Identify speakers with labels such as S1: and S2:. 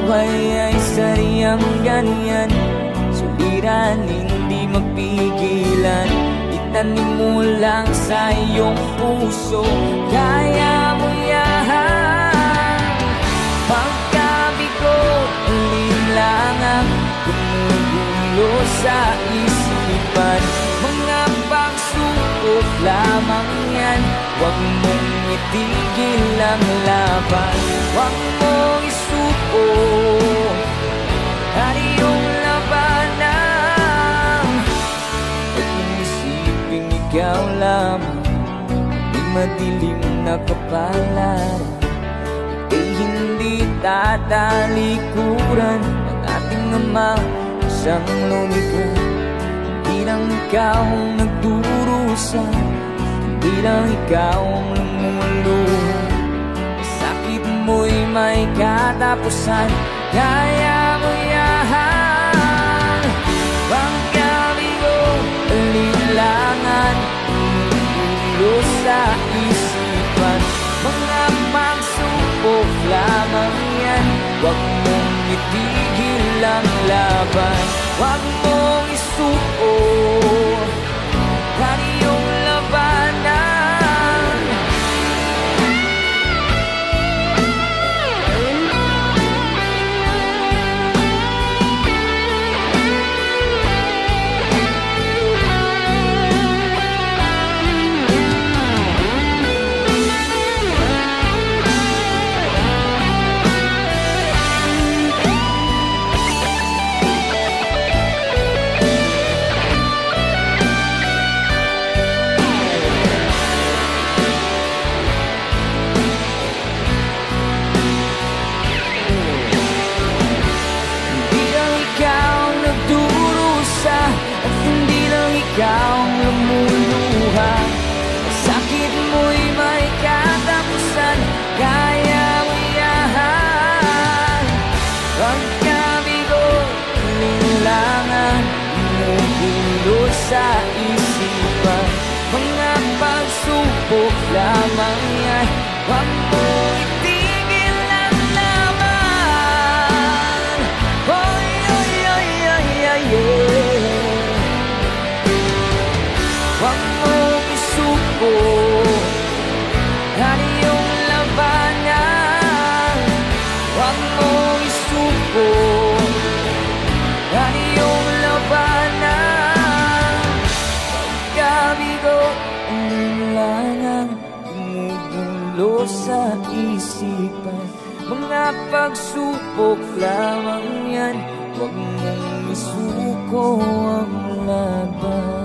S1: buhay ay saryang ganyan, suliran hindi magpigilan. Itanim mo lang sa iyong puso, kaya mo yan. Pagkabigo, alinlangan, gumugulo sa isipan. Mga pagsubok lamang yan, huwag mong itigil ang laban. Huwag mong isuko ang iyong labanan. Huwag mong isipin ikaw lamang may madilim na kapalaran. Ika'y hindi tatalikuran ng ating Ama isang lumikha. Hindi lang ikaw ang nagdurusa, hindi lang ikaw ang lumuluha. Sakit mo'y may katapusan, kaya mo yan. Pagkabigo, alinlangan, gumugulo sa isipan. Mga pagsubok lamang yan, huwag mong itigil ang laban. Huwag mong isuko ang iyong labanan. Ikaw ang lumuluha, sakit mo'y may katapusan, kaya mo yan. Pagkabigo, alinlangan, gumugulo sa isipan. Mga pagsubok lamang yan, huwag mong itigil ang laban. Oy, oy, oy, oy, oy, oy. Huwag mong isuko ang iyong labanan. Huwag mong isuko ang iyong labanan. Pagkabigo, alinlangan, gumugulo sa isipan. Mga pagsubok lamang yan, huwag mong isuko ang laban.